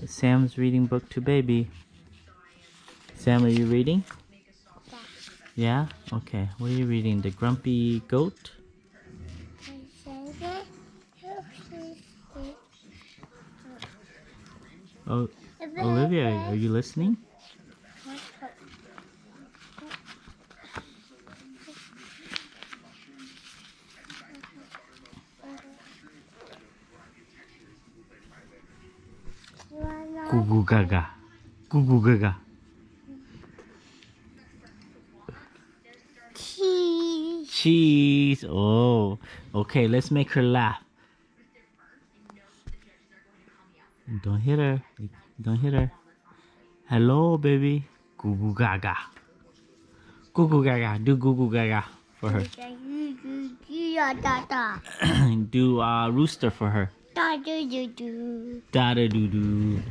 Sam's reading book to baby. Sam, are you reading? Yeah? Okay. What are you reading? The Grumpy Goat? Oh, Olivia, are you listening? Goo goo gaga. Goo goo gaga. Cheese. Cheese. Oh, okay. Let's make her laugh. Don't hit her. Don't hit her. Hello, baby. Goo goo gaga. Goo goo gaga. Do goo goo gaga for her. Do rooster for her. Da do do do. Da da doo doo.